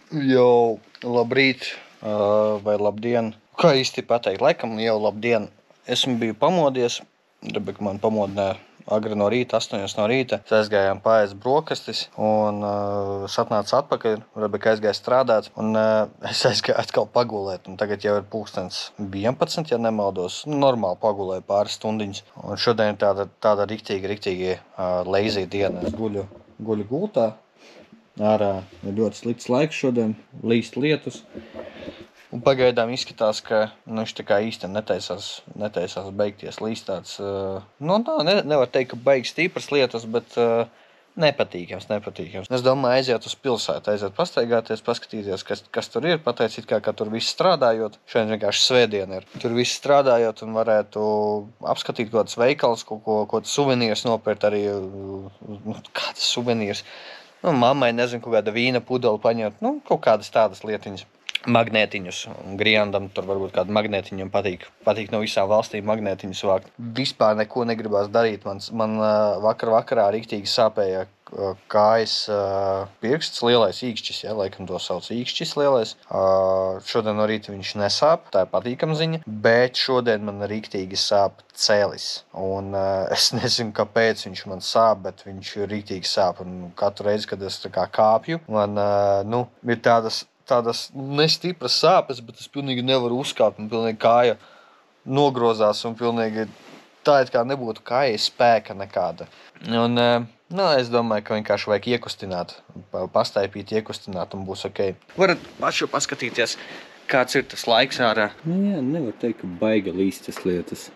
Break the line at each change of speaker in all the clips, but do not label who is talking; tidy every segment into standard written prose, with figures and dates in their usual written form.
Jau labrīt vai labdien. Kā īsti pateikt? Laikam jau labdien. Esmu biju pamodies. Rebeka man pamodināja agri no rīta, 8 no rīta. Aizgājām paēst brokastis un satnāca atpakaļ. Rebeka aizgāja strādāt un es aizgāju atkal pagulēt. Un tagad jau ir pulkstens 11, ja nemaldos. Normāli pagulēju pāris stundiņas. Un šodien tāda riktīgi lazy diena. Es guļu gultā. Ārā ir ļoti slikts laiks šodien, līst lietus. Un pagaidām izskatās, ka viņš tā kā īsti netaisās beigties līst tāds. Nevar teikt, ka baigs tīpras lietus, bet nepatīkams. Es domāju, aiziet uz pilsētu, aiziet pastaigāties, paskatīties, kas tur ir. Pateic, ka tur viss strādājot. Šodien vienkārši svētdiena ir. Tur viss strādājot un varētu apskatīt kaut kādas veikals, kaut kādas suvenīrs nopērt arī. Kādas suvenīrs? Mammai, nezinu, kaut kāda vīna pudeli paņemt, kaut kādas tādas lietiņas. Magnētiņus. Griandam tur varbūt kādu magnētiņam patīk no visām valstīm magnētiņus vākt. Vispār neko negribās darīt. Man vakarā riktīgi sāpēja kājas pirksts, lielais īkšķis, ja, laikam to sauc īkšķis lielais. Šodien no rīta viņš nesāp, tā ir patīkama ziņa, bet šodien man riktīgi sāp cēlis. Un es nezinu, kāpēc viņš man sāp, bet viņš riktīgi sāp. Un katru reizi, kad es tā kā kāpju, man ir tādas nestipras sāpes, bet es pilnīgi nevaru uzkāpt, un pilnīgi kāja nogrozās, un pilnīgi tā it kā nebūtu kājai spēka nekāda. Un, es domāju, ka vienkārši vajag iekustināt, pastaipīt, iekustināt, un būs ok. Varat pašu paskatīties, kāds ir tas laiks ārā.
Jā, nevar teikt, ka baiga līstas lietas.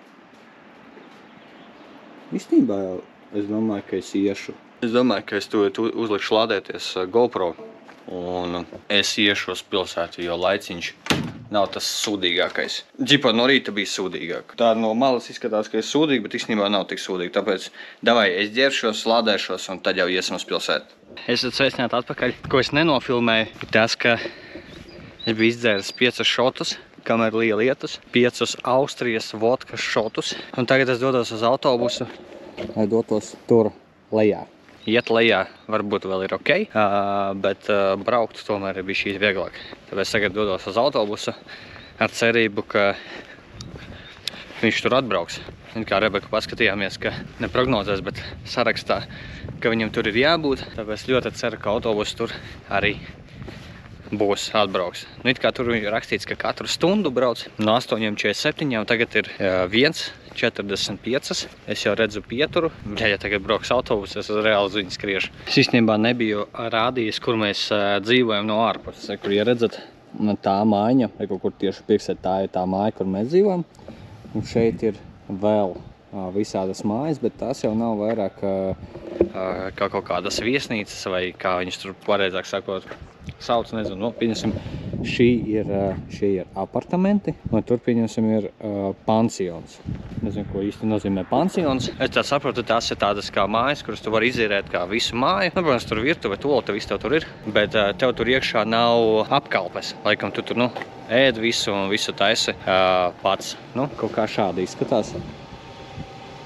Īstenībā jau es domāju, ka es iešu.
Es domāju, ka es uzlikšu lādēties GoPro. Un es iešu uz pilsētu, jo laiciņš nav tas sūdīgākais. Ģipa no rīta bija sūdīgāk. Tā no malas izskatās, ka ir sūdīga, bet īstenībā nav tik sūdīga. Tāpēc davai es ģērbšos, lādēšos un tad jau iesim uz pilsētu. Esat sveicināti atpakaļ. Ko es nenofilmēju, ir tas, ka es biju izdzēris 5 šotus, kamēr lija lietus, 5 Austrijas vodkas šotus. Un tagad es dodos uz autobusu,
lai dotos tur lejā.
Iet lejā varbūt vēl ir ok, bet braukt tomēr ir bijis vieglāk. Tāpēc tagad dodos uz autobusu ar cerību, ka viņš tur atbrauks. Un kā Rebeka paskatījāmies, ka ne prognozēs, bet sarakstā, ka viņam tur ir jābūt. Tāpēc ļoti ceru, ka autobus tur arī būs atbrauks. It kā tur ir rakstīts, ka katru stundu brauc no 8:47, un tagad ir 1:45. Es jau redzu pieturu. Ja tagad brauks autobus, es uz reāli ziņu skriešu. Es īstenībā nebiju rādījis, kur mēs dzīvojam no ārpuses. Kur, ja redzat, tā māja, vai kaut kur tieši priekšsēd, tā ir tā māja, kur mēs dzīvojam. Un šeit ir vēl visādas mājas, bet tās jau nav vairāk kā kaut kādas viesnīcas, vai kā viņas tur pareizāk sakot sauc, nezinu, pieņemsim, šie ir apartamenti, un tur, pieņemsim, ir pansions. Nezinu, ko īsti nozīmē pansions. Es tā saprotu, tās ir tādas kā mājas, kuras tu vari izīrēt kā visu māju. Protams, tur virtuve, toalete, viss tev tur ir, bet tev tur iekšā nav apkalpes. Laikam tu tur, ēd visu un visu taisi pats.
Kaut kā šādi izskatās.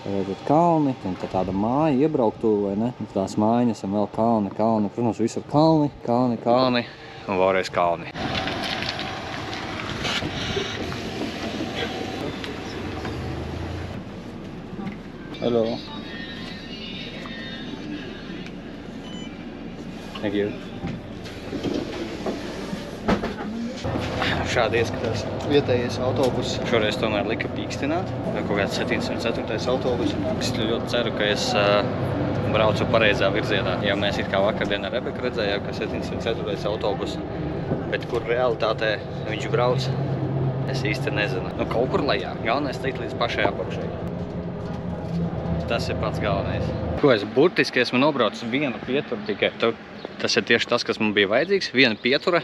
Redzat kalni, un tāda māja iebrauktu, vai ne? Tās mājiņas un vēl kalni. Protams, visur kalni.
Un vēlreiz kalni.
Hello. Thank you.
Šādi ieskatās vietējais autobus. Šoreiz tomēr lika pīkstināt. Kaut kāds 704. autobus. Es ļoti ceru, ka es braucu pareizā virzienā. Ja mēs it kā vakardien ar Rebeku redzējām, ka 704. autobus, bet kur realitātē viņš brauc, es īsti nezinu. Kaut kur lejā. Galvenais tikt līdz pašai apakšai. Tas ir pats galvenais. Ko es burtiski esmu nobraucis vienu pieturu tikai. Tas ir tieši tas, kas man bija vajadzīgs. Viena pietura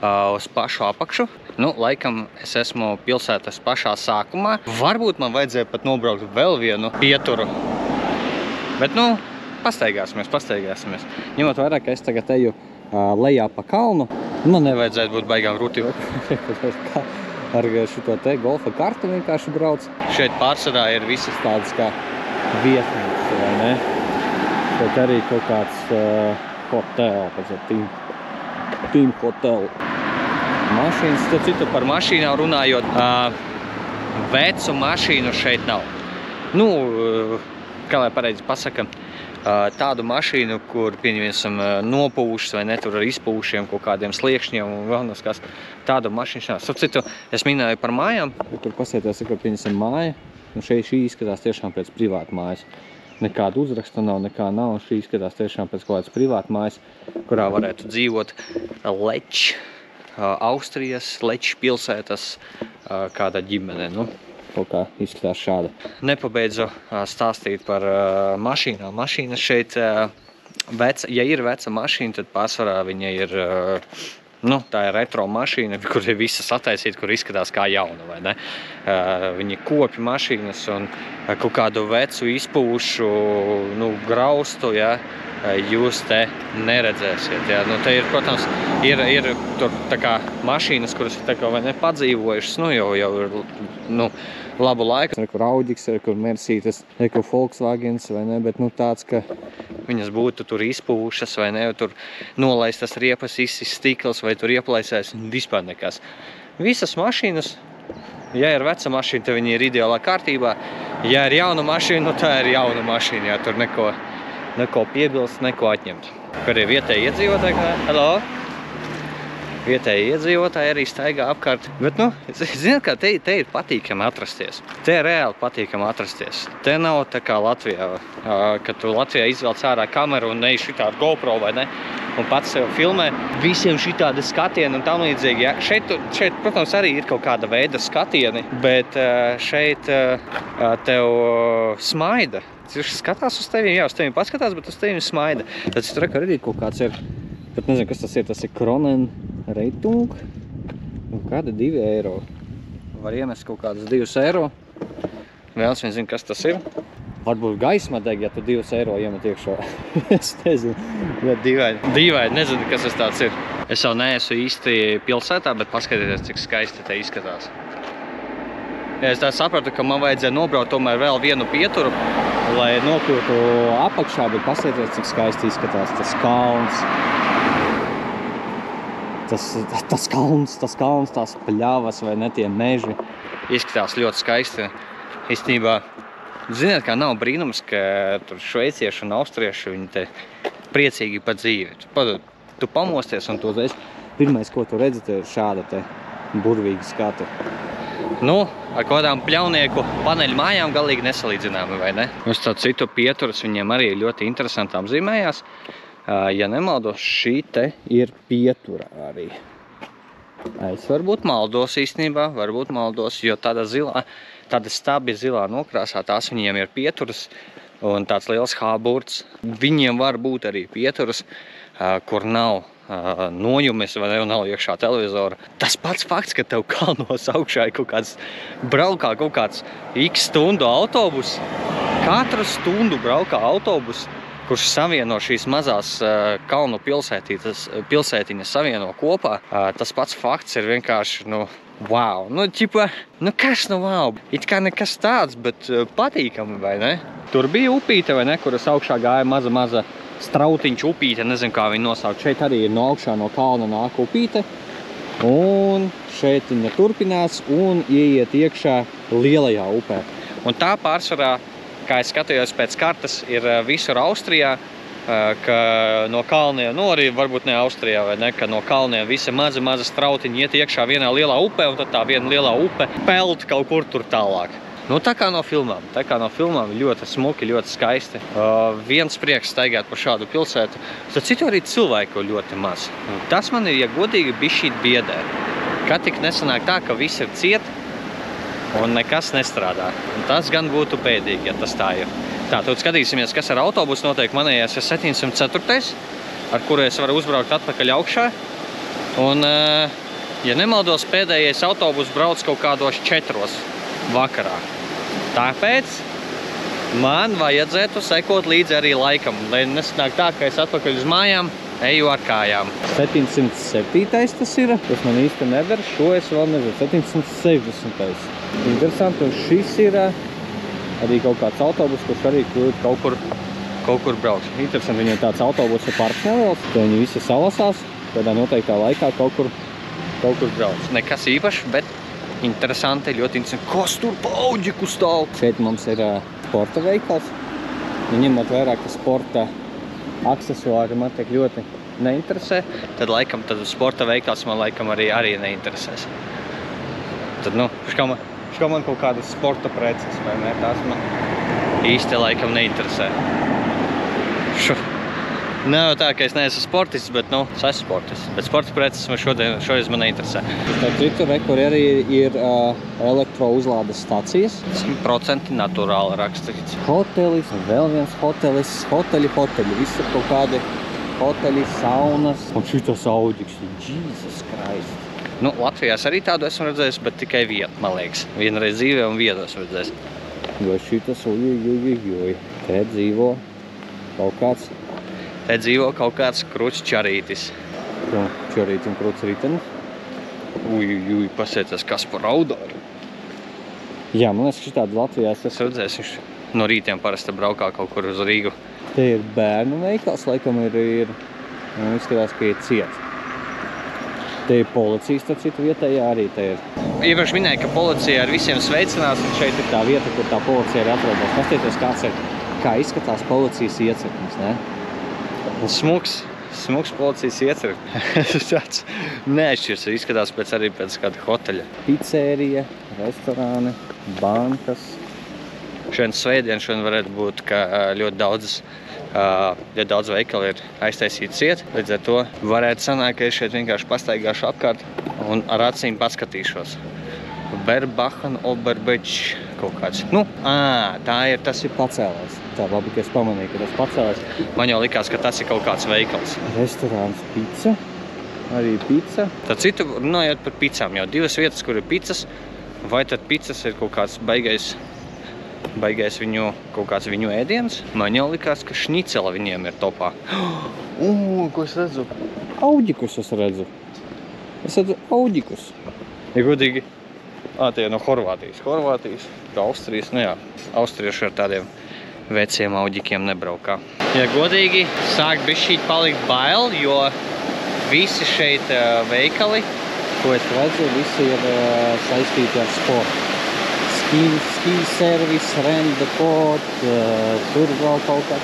uz pašu apakšu. Laikam es esmu pilsētas pašā sākumā. Varbūt man vajadzēja pat nobraukt vēl vienu pieturu. Bet, pastaigāsimies.
Ņemot vairāk, ka es tagad eju lejā pa kalnu.
Man nevajadzētu būt baigām rūti.
Ar šito te golfa kartu vienkārši brauc.
Šeit pārsvarā ir visas
tādas kā viesnīcas, vai ne? Šeit arī kaut kāds hotel, Team Hotel. Mašīnas, tad citu par mašīnām runājot, vecu mašīnu šeit nav. Nu, kā lai pareizi pasaka, tādu mašīnu, kur, pieņemsim, nopūšas vai ne, tur ar izpūšiem kaut kādiem sliekšņiem un vēl kas, tādu mašīnu nav. Citu, es minēju par mājām. Tur pasieties, ka pieņemsim māja, un šī izskatās tiešām pēc privāta mājas. Nekāda uzraksta nav, nekā nav, un šī izskatās tiešām pēc kaut kādas privāta mājas, kurā varētu dzīvot Lečs, Austrijas, Lečs pilsētas kāda ģimene, nu. Kaut kā izskatās šāda. Nepabeidzu stāstīt par mašīnām. Mašīnas šeit, ja ir veca mašīna, tad pārsvarā viņa ir, nu, tā ir retro mašīna, kur ir visas attaisīta, kur izskatās kā jauna, vai ne? Viņi kopja mašīnas un kaut kādu vecu izpūšu, nu, graustu, ja, jūs te neredzēsiet, ja. Nu, te ir, protams, ir tur tā kā mašīnas, kuras ir tā kā vai ne padzīvojušas, nu, jau ir, nu, labu laiku. Kur Audiks, kur Mercedes, kur Volkswagens, vai ne, bet, nu, tāds, ka viņas būtu tur izpūšas, vai ne, tur nolaistas riepas, izsis stikls, vai tur ieplaisēs, vispār nekas. Visas mašīnas, ja ir veca mašīna, tad viņi ir ideālā kārtībā. Ja ir jauna mašīna, nu, tā ir jauna mašīna, ja tur neko piebilst, neko atņemt. Kur ir vietēji iedzīvotāji, hello? Vietēji iedzīvotāji arī staigā apkārt. Bet, nu, ziniet, kā te ir patīkami atrasties. Te ir reāli patīkami atrasties. Te nav tā kā Latvijā, kad tu Latvijā izvelc ārā kameru un neej šitādu GoPro, vai ne? Un pats sev filmē. Visiem šitādi skatieni un tam līdzīgi. Ja? Šeit, protams, arī ir kaut kāda veida skatieni, bet šeit tev smaida. Viņš skatās uz tevīm, jā, uz tevīm paskatās, bet uz tevīm smaida. Tad es tur reku arī kaut kāds ir, bet nezinu, kas tas ir Kronen Reitung. Kāda 2 eiro. Var iemest kaut kādas 2 eiro. Vēlas vien zina, kas tas ir. Varbūt gaisma deg, ja tu 2 eiro iemet iekšā. Es nezinu. Jā, dīvaini, nezinu, kas tas tāds ir. Es jau neesmu īsti pilsētā, bet paskatieties, cik skaisti te izskatās. Ja es tā sapratu, ka man vajadzēja nobraukt tomēr vēl vienu pieturu, lai nokļūtu apakšā, bet paskatieties, cik skaisti izskatās tas kalns. Tas kalns, tās pļavas vai ne tie meži. Izskatās ļoti skaisti. Īstenībā, ziniet, kā nav brīnums, ka tur šveicieši un austrieši, viņi te priecīgi pa dzīvi. Tu pamosties un tu uzreiz, pirmais, ko tu redzi, te ir šāda te burvīga skata. Nu, ar kādām pļaunieku paneļu mājām galīgi nesalīdzināmi, vai ne? Uz tā citu pieturas viņiem arī ļoti interesantām zīmējās. Ja nemaldos, šī te ir pietura arī. Es varbūt maldos īstenībā, jo tāda stabi zilā nokrāsā, tās viņiem ir pieturas un tāds liels H-burts. Viņiem var būt arī pieturas, kur nav nojumes vai nav iekšā televizora. Tas pats fakts, ka tev kalnos augšā ir braukā kaut kāds x stundu autobus. Katru stundu braukā autobus, kurš savieno šīs mazās kalnu pilsētiņas savieno kopā. Tas pats fakts ir vienkārši, nu, wow. Nu, ķipa, nu kas nu wow? It kā nekas tāds, bet patīkami, vai ne? Tur bija upīte, vai ne, kuras augšā gāja maza strautiņš upīte, nezinu, kā viņu nosaukt. Šeit arī ir no augšā no kalna nāk upīte. Un šeit viņa turpinās un ieiet iekšā lielajā upē. Un tā pārsvarā, kā es skatījos pēc kartas, ir visur Austrijā, ka no kalniem, nu arī varbūt ne Austrijā, vai ne, ka no kalniem visi mazi strautiņi iet iekšā vienā lielā upē, un tad tā viena lielā upe peld kaut kur tur tālāk. Nu, tā kā no filmām ļoti smuki, ļoti skaisti. Viens prieks staigāt pa šādu pilsētu, tad citu arī cilvēku ļoti maz. Tas man ir, ja godīgi, bišķīt biedē. Kad tik nesanāk tā, ka viss ir ciet un nekas nestrādā. Un tas gan būtu bēdīgi, ja tas tā ir. Tā, tad skatīsimies, kas ar autobusu notiek. Manējais ir 704, ar kuru es varu uzbraukt atpakaļ augšā. Un, ja nemaldos, pēdējais autobus brauc kaut kādos 4 vakarā. Tāpēc man vajadzētu sekot līdzi arī laikam, lai nesanāk tā, ka es atpakaļ uz mājām eju ar kājām. 707. tas ir, tas man īsti neder, šo es vēl nezinu, 760. Interesanti, un šis ir arī kaut kāds autobus, kurš arī kaut kur brauc. Interesanti, viņiem tāds autobusu parks neliels, ka viņi visi salasās. kādā noteiktā laikā kaut kur brauc. Nekas īpašs, bet interesanti, ļoti interesanti. Kas tur pa Auģiku stāv? Šeit mums ir sporta veikals. Ņemot vairāk, ka sporta aksesuāri man tiek ļoti neinteresē, tad laikam tad sporta veikals man laikam arī neinteresēs. Tad, nu, škā man kaut kādas sporta preces, vai ne? Tās man īsti laikam neinteresē. Nav tā, ka es neesmu sportists, bet, nu, es esmu sportists. Bet sporta preces man šodien man neinteresē. Tad citu, kur arī ir elektrouzlādes stacijas. 100% naturāli rakstīts. Hotelis, vēl viens hotelis, hoteļi. Viss ir kaut kādi hoteļi, saunas. Un šitas Auģiks, Jesus Christ. Nu, Latvijās arī tādu esmu redzējis, bet tikai vienu, man liekas. Vienreiz dzīvē un vietu esmu redzējis. Jo šitas, ujujujujujui. Te dzīvo kaut kāds kruts čarītis. Čarītis un kruts ritenis. Ujujujui, pasieties, kas par raudāru. Jā, man liekas, ka šitādi Latvijā es esmu redzējis. Viņš no rītiem parasti braukā kaut kur uz Rīgu. Te ir bērnu veikals, laikam ir izskatās, ka ir ciets. Te ir policijas, tad citu vietējā arī te ir. Iepriekš minēja, ka policija ar visiem sveicinās, un šeit ir tā vieta, kur tā policija ir atrodās. Paskatieties, kā izskatās policijas iecirknis, ne? Smuks policijas iecirknis. Tāds neatšķirs, izskatās arī pēc kāda hoteļa. Pizzerija, restorāni, bankas. Šodien svētdien varētu būt, ka ļoti daudz veikali ir aiztaisīti ciet. Līdz ar to varētu sanākt, ka es šeit vienkārši pastaigāšu apkārt un ar acīm paskatīšos. Berbachen, Oberbečs kaut kāds. Nu, tas ir pacēlēs. Tā labi, ka es pamanīju, ka tas pacēlēs. Man jau likās, ka tas ir kaut kāds veikals. Restorāns pizza. Arī pizza. Tad citu runājot par pizzām. Jau divas vietas, kur ir pizzas. Vai tad pizzas ir kaut kāds baigais kaut kāds viņu ēdiens. Man jau likās, ka šnicela viņiem ir topā. Ko es redzu? Auģikus es redzu. Es redzu Auģikus. Ja godīgi, tie no Horvātijas, Austrijas, nu jā, austrieši ar tādiem veciem Auģikiem nebraukā. Ja godīgi, sāk bišķīt palikt bail, jo visi šeit veikali, ko es redzu, visi ir saistīti ar sportu. Ski servis, rendepot, tur vēl kaut kā.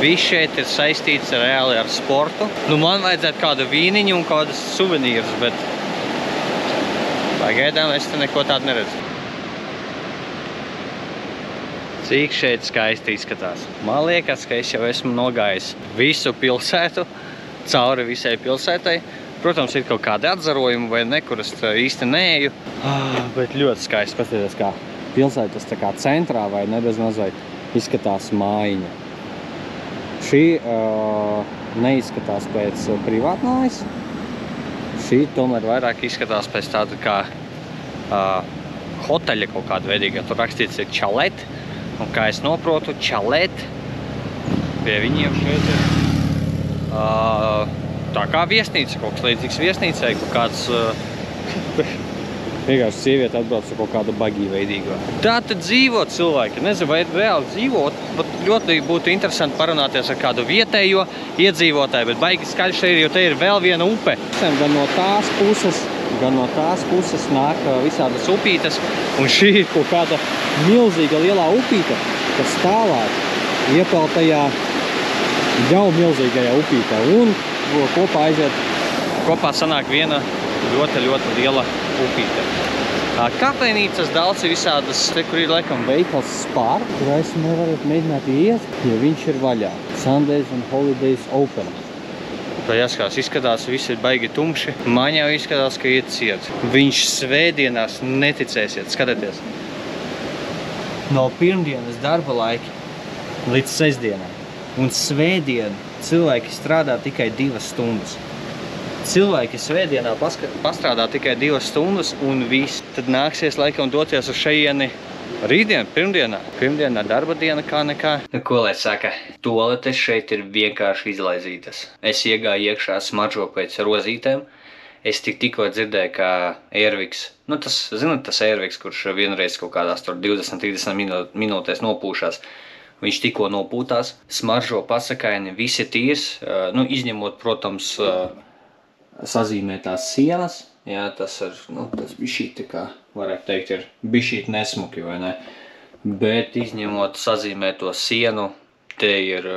Viss šeit ir saistīts reāli ar sportu. Nu, man vajadzētu kādu vīniņu un kādas suvenīrus, bet pagaidām es te neko tādu neredzu. Cik šeit skaisti izskatās. Man liekas, ka es jau esmu nogājis visu pilsētu, cauri visai pilsētai. Protams, ir kaut kādi atzarojumi vai ne, kur es īsti neeju. Bet ļoti skaisti, paskatieties, kā pilsētas tā kā centrā vai nedaudz mazliet izskatās mājiņa. Šī neizskatās pēc privātmājas. Šī tomēr vairāk izskatās pēc tāda kā hoteļa kaut kāda veidīga. Tur rakstīts ir čalet. Un kā es noprotu, čalet pie viņiem šeit ir tā kā viesnīca, kaut kas līdzīgs viesnīcai, kaut kāds vienkārši sieviete atbrauc ar kaut kādu bagī veidīgo. Tā tad dzīvo cilvēki. Nezinu, vai reāli dzīvo, bet ļoti būtu interesanti parunāties ar kādu vietējo iedzīvotāju, bet baigi skaļš ir, jo te ir vēl viena upe. Gan no tās puses nāk visādas upītes, un šī ir kaut kāda milzīga lielā upīte, kas tālāk iepeld tajā jau milzīgajā upītē, un kopā sanāk viena ļoti liela upīte. Kafejnīcas daudz ir visādas, te, kur ir laikam veikals Spar, kur es nevarat mēģināt iet, jo viņš ir vaļā. Sundays and Holidays Open. Tā jāskatās, izskatās, visi ir baigi tumši. Man jau izskatās, ka iet ciet. Viņš svētdienās neticēsiet, skatieties. No pirmdienas darba laika līdz sestdienai. Un svētdien cilvēki strādā tikai 2 stundas. Cilvēki svētdienā pastrādā tikai 2 stundas un viss. Tad nāksies laikam doties uz šeieni rītdien, pirmdienā. Pirmdienā darba diena kā nekā. Nu, ko lai saka, toaletes šeit ir vienkārši izlaizītas. Es iegāju iekšā smaržo pēc rozītēm. Es tikko dzirdēju, ka Airviks, nu tas Airviks, kurš vienreiz kaut kādās tur 20-30 minūtēs nopūšās. Viņš tikko nopūtās, smaržo pasakaini, visi tīrs, nu izņemot, protams, sazīmētās sienas. Jā, tas ir, tas bišķīt, kā varētu teikt, ir bišķīt nesmuki, vai ne? Bet izņemot sazīmēto sienu, te ir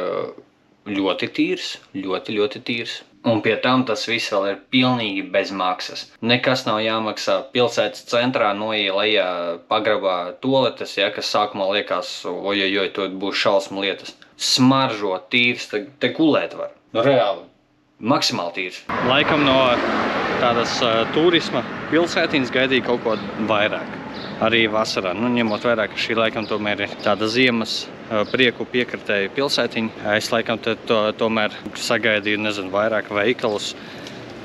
ļoti tīrs, ļoti tīrs. Un pie tam tas viss vēl ir pilnīgi bez maksas. Nekas nav jāmaksā. Pilsētas centrā noiet lejā pagrabā toaletes, ja, kas sākumā liekas, ojojoj, to būs šausmu lietas. Smaržo, tīrs, te gulēt var. Reāli, maksimāli tīrs. Laikam no tādas turisma pilsētiņas gaidīja kaut ko vairāk. Arī vasarā, ņemot vairāk, ka šī laikam tomēr ir tāda ziemas prieku piekritēju pilsētiņa. Es laikam tomēr sagaidīju, nezinu, vairāk veikalus,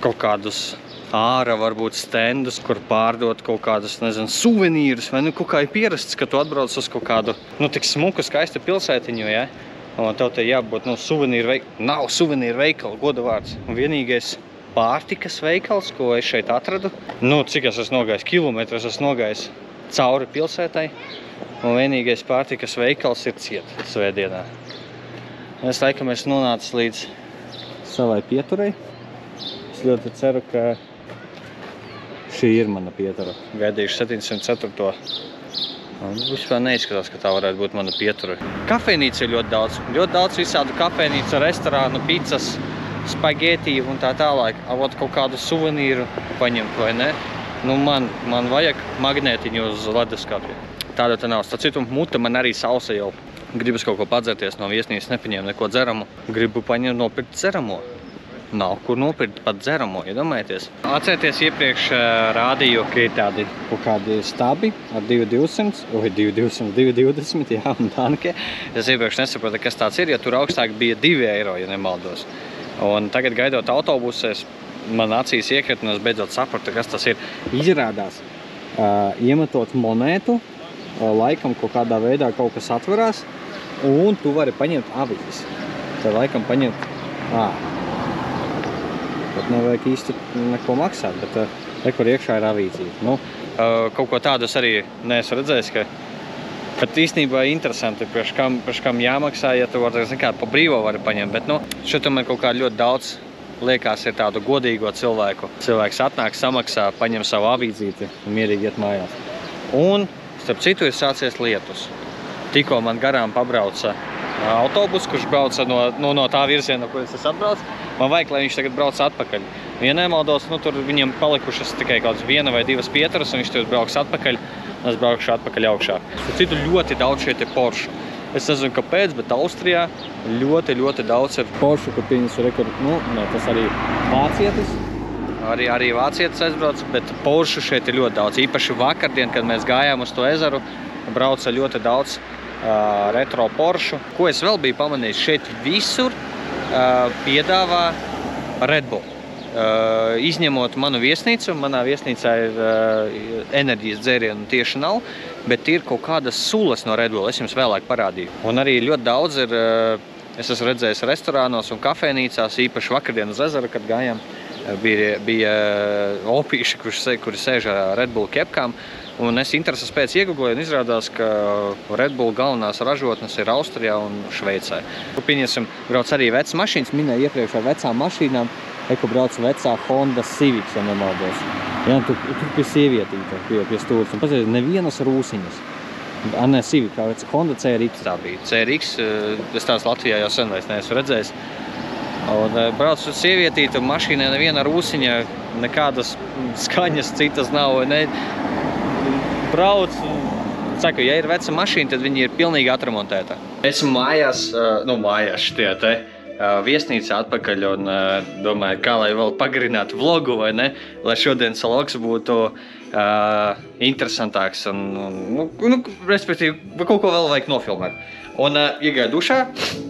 kaut kādus ārā varbūt stendus, kur pārdot kaut kādus, nezinu, suvenīrus, vai kaut kā ir pierasts, ka tu atbrauc uz kaut kādu, tik smuku, skaista pilsētiņu, ja? Un tev te jābūt, suvenīru veikalu. Nav suvenīru veikalu, goda vārds. Un vienīgais pārtikas veikals, ko es šeit atradu, cik es esmu nogājis, kilometru es esmu nogājis cauri pilsētai, un vienīgais pārtikas veikals ir ciet svētdienā. Es laikam esmu nonācis līdz savai pieturai. Es ļoti ceru, ka šī ir mana pietura. Gaidījuši 704. Un vispār neizskatās, ka tā varētu būt mana pietura. Kafejnīca ir ļoti daudz. Ļoti daudz visādu kafejnīcu, restorānu, pizzas, spagētī un tā tālāk. Avot kaut kādu suvenīru paņemt, vai ne? Man vajag magnētiņu uz leduskapja. Tāda te nav. Starp citu, mute man arī sausa jau. Gribas kaut ko padzerties no viesnīcas, nepaņēmu neko dzeramu. Gribu paņemt nopirkt dzeramo. Nav kur nopirkt pat dzeramo, iedomājieties. Atcerieties, iepriekš rādīju, ka ir tādi kaut kādi stabi ar 2200, 220, jā, un tanke. Es iepriekš nesaprotu, kas tāds ir, jo tur augstāk bija 2 eiro, ja nemaldos. Un tagad gaidot autobusēs, man acīs iekrit, un es beidzot sapratu, kas tas ir. Izrādās, iemetot monētu, laikam kaut kādā veidā kaut kas atverās, un tu vari paņemt avīzes. Tad laikam paņemt, pat nevajag īsti neko maksāt, bet kur iekšā ir avīzīte. Kaut ko tādu es arī neesmu redzējis, ka īstenībā interesanti, priekš kam jāmaksā, ja tu vari, pa brīvo vari paņemt, bet, šeit tomēr kaut kā ļoti daudz liekas ir tādu godīgo cilvēku. Cilvēks atnāk, samaksā, paņem savu avīzīti un mierīgi iet mājās. Un, starp citu, ir sācies lietus. Tikko man garām pabrauca autobus, kurš brauca no tā virziena, kur es atbraucu. Man vajag, lai viņš tagad brauc atpakaļ. Ja nemaldos, tur viņam palikušas tikai kaut 1 vai 2 pieturas, un viņš tur brauks atpakaļ, un es braukšu atpakaļ augšā. Starp citu, ļoti daudz šeit ir Porsche. Es nezinu, kāpēc, bet Austrijā ļoti daudz ir Porsche, kur pieņas rekordu, tas arī vācietis. Arī vācietis aizbrauc, bet Porsche šeit ir ļoti daudz. Īpaši vakardien, kad mēs gājām uz to ezeru, brauca ļoti daudz retro Porsche. Ko es vēl biju pamanījis, šeit visur piedāvā Red Bull. Izņemot manu viesnīcu, manā viesnīcā ir enerģijas dzērienu tieši nav, bet ir kaut kādas sulas no Red Bull, es jums vēlāk parādīju. Un arī ļoti daudz ir, es esmu redzējis restorānos un kafejnīcās, īpaši vakardien uz ezeru, kad gājām, bija opīši, kuri sēž ar Red Bull kepkām, un es intereses pēc iegugloju un izrādās, ka Red Bull galvenās ražotnes ir Austrijā un Šveicē. Pieņemsim, brauc arī vecas mašīnas, minēju iepriekš ar vecām mašīnām, ko brauc vecā Honda Civic, ja nemaldos. Jā, tur pie sievietīte, pie stūras, un paziet, nevienas rūsiņas. Ne, Civic, kā vecā Honda CRX tā bija. CRX, es tās Latvijā jau sen vairs neesmu redzējis. Un brauc uz sievietīte, un mašīnā neviena rūsiņa, nekādas skaņas citas nav, ne. Brauc, saku, ja ir veca mašīna, tad viņi ir pilnīgi atremontēta. Esmu mājās, mājās šitie te viesnīca atpakaļ un domāju, kā lai vēl pagarinātu vlogu, vai ne, lai šodienas vlogs būtu interesantāks un respektīvi, kaut ko vēl vajag nofilmēt. Un iegāju dušā,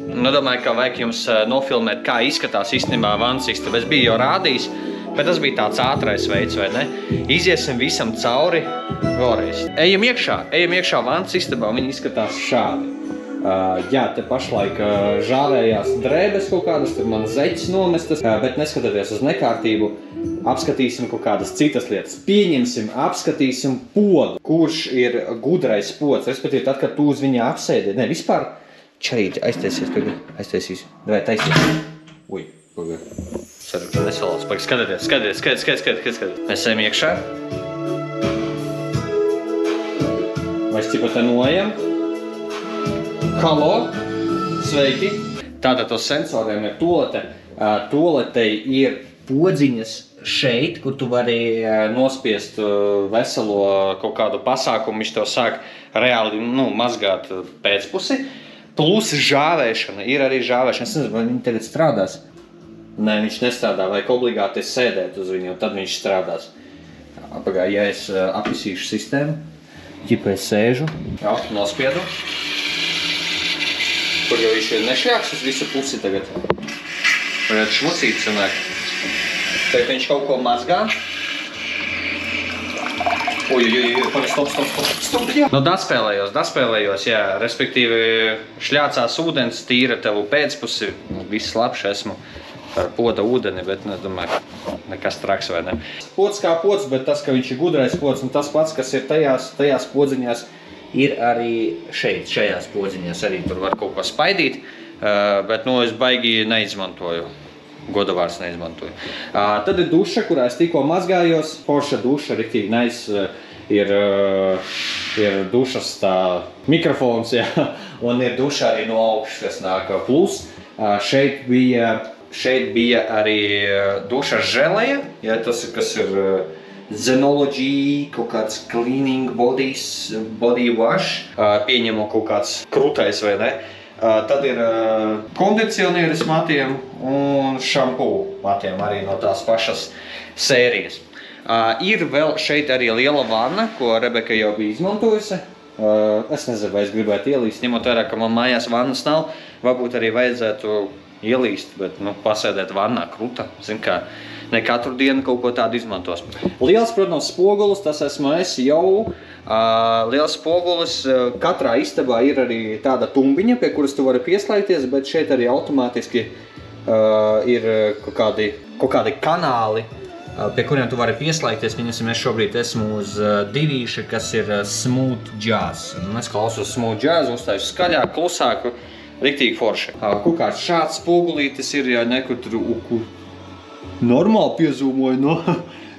domāju, ka vajag jums nofilmēt, kā izskatās īstenībā vannas istaba. Es biju jau rādījis, bet tas bija tāds ātrais veids, vai ne? Iziesim visam cauri vēlreiz. Ejam iekšā vannas istabā, viņi izskatās šādi. Jā, te pašlaik žāvējās drēbes kaut kādas, tur man zeķis nomestas, bet neskatoties uz nekārtību, apskatīsim kaut kādas citas lietas. Pieņemsim, apskatīsim podu, kurš ir gudrais pods, respektīvi tad, kad tu uz viņa apsēdi. Ne, vispār čarīti, aiztaisies, vai taisies. Ui, pagaid. Ceru, ka nesalās. Skatieties. Mēs ejam iekšā. Mēs cipa te noejam. Halo! Sveiki! Tātad tos sensoriem ir tolete. Toletei ir podziņas šeit, kur tu vari nospiest veselo kaut kādu pasākumu. Viņš tev sāk reāli mazgāt pēcpusi. Plus žāvēšana. Ir arī žāvēšana. Es nezinu, vai viņi tagad strādās. Nē, viņš nestrādā. Vajag obligāti sēdēt uz viņu, tad viņš strādās. Pagāj, ja es apisīšu sistēmu, ķipa es sēžu. Jā, nospiedu. Kur jau viņš ir nešļāks uz visu pusi tagad. Varētu šmucīt sanāk. Tagad viņš kaut ko mazgā. Stop, jā. Nu, daspēlējos, jā. Respektīvi, šļācās ūdens, tīra tevu pēcpusi. Viss labš esmu ar poda ūdeni, bet nedomāju, nekas traks vai ne. Pods kā pods, bet tas, ka viņš ir gudrais pods, un tas pats, kas ir tajās podziņās, ir arī šeit, šajās podziņās. Arī tur var kaut ko spaidīt, bet es baigi neizmantoju. Godavārds neizmantoju. Tad ir duša, kurā es tikko mazgājos. Forša duša, riktīgi nice. Ir dušas tā mikrofons, jā. Un ir duša arī no augšas, kas nāk plus. Šeit bija arī duša želeja, jā, tas ir, kas ir Zenology, kaut kāds cleaning body wash, pieņemu kaut kāds krūtais vai ne. Tad ir kondicionieris matiem un šampū matiem arī no tās pašas sērijas. Ir vēl šeit arī liela vanna, ko Rebeka jau bija izmantojusi. Es nezinu, vai es gribētu ielīst, ņemot vērā, ka man mājās vannas nav. Varbūt arī vajadzētu ielīst, bet pasēdēt vannā kruta. Zin kā, ne katru dienu kaut ko tādu izmantos. Liels, protams, spogulis, tas esmu es jau. Liels spogulis, katrā istabā ir arī tāda tumbiņa, pie kuras tu vari pieslēgties, bet šeit arī automātiski ir kaut kādi kanāli, pie kuriem tu vari pieslēgties. Es šobrīd esmu uz divīša, kas ir smooth jazz. Es klausos smooth jazz, uzstāju skaļāk, klusāk, riktīgi forši. Kaut kāds šāds spogulītis ir, ja nekur tur normāli piezūmoju, no.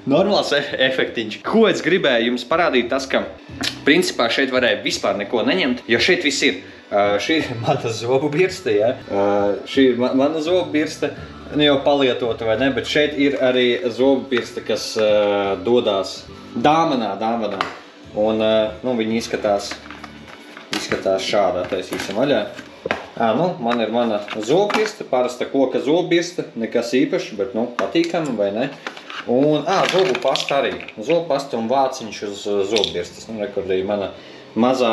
Normāls efektiņš. Ko es gribēju jums parādīt, tas, ka principā šeit varēja vispār neko neņemt, jo šeit viss ir. Šī ir mana zobu birste, ja? Šī ir mana zobu birste, jau palietota vai ne, bet šeit ir arī zobu birste, kas dodās dāvanā. Un viņi izskatās šādā, taisīsim vaļā. Man ir mana zobu birste, parasta koka zobu birste, nekas īpašs, bet patīkami vai ne. Un, zobu pasta arī. Zobu pasta un vāciņš uz zobu birstes. Rekordēja mana mazā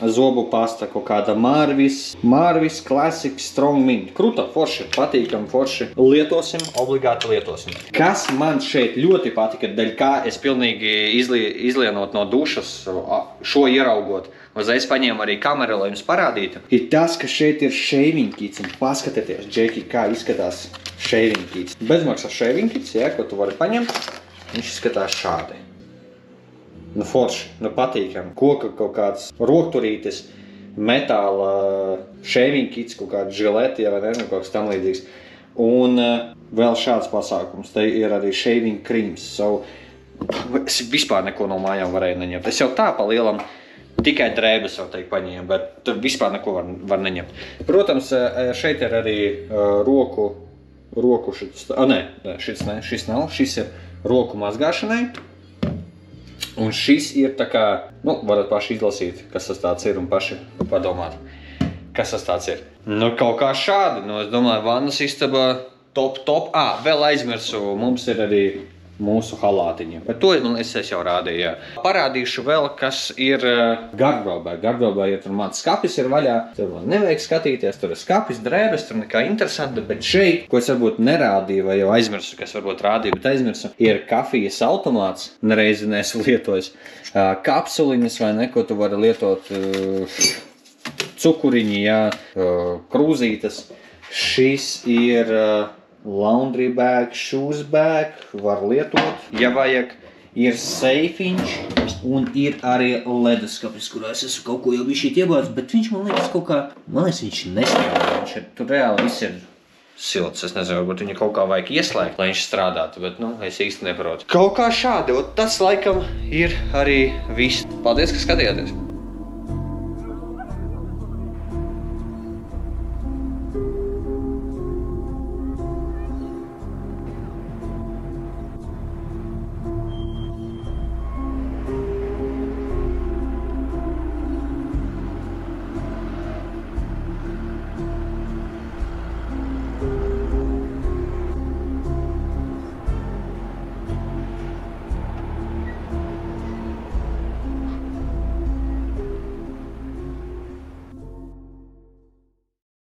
zobu pasta, kaut kāda Marvis Classic Strong Mint. Kruta, forši, patīkam, forši. Obligāti lietosim. Kas man šeit ļoti patika, daļ kā es pilnīgi izlienot no dušas, šo ieraugot, uzreiz paņēmu arī kameru, lai jums parādītu, ir tas, ka šeit ir shaving kits. Un paskatieties, Džeki, kā izskatās shaving kits. Bezmaksas shaving kits, ja, ko tu vari paņemt, viņš izskatās šādi. Forši, patīkami. Koka kaut kāds rokturītis, metāla shaving kits, kaut kāds žileti, vai ne, kaut kas tam līdzīgs. Un vēl šāds pasākums, te ir arī shaving creams. Es vispār neko no mājām varēju neņemt. Es jau tā pa lielam tikai drēbes jau teikt paņēmu, bet vispār neko var neņemt. Protams, šeit ir arī roku šis, šis nav, šis ir roku mazgāšanai. Un šis ir tā kā, varat paši izlasīt, kas tas tāds ir un paši padomāt, kas tas tāds ir. Kaut kā šādi, es domāju, vannas istabā top. Vēl aizmirsu, mums ir arī mūsu halātiņi. Bet to es jau rādīju, jā. Parādīšu vēl, kas ir gardrobē. Gardrobē, ja tur mans skapis ir vaļā, tur man nevajag skatīties, tur ir skapis, drēbes, tur nekā interesanta, bet šeit, ko es varbūt nerādīju, vai jau aizmirsu, kas varbūt rādīju, bet aizmirsu, ir kafijas automāts, nereizi neesmu lietojis, kapsuliņas vai ne, ko tu vari lietot, cukuriņi, jā, krūzītes. Šis ir laundry bag, shoes bag, var lietot, ja vajag. Ir seifiņš un ir arī leduskapis, kurā es esmu kaut ko jau bišķīt iebācis, bet viņš man liekas kaut kā, viņš nestrādā, tur reāli viss ir silts. Es nezinu, varbūt viņu kaut kā vajag ieslēgt, lai viņš strādātu, bet, es īsti neprotu. Kaut kā šādi, tas laikam ir arī viss. Paldies, ka skatījāties!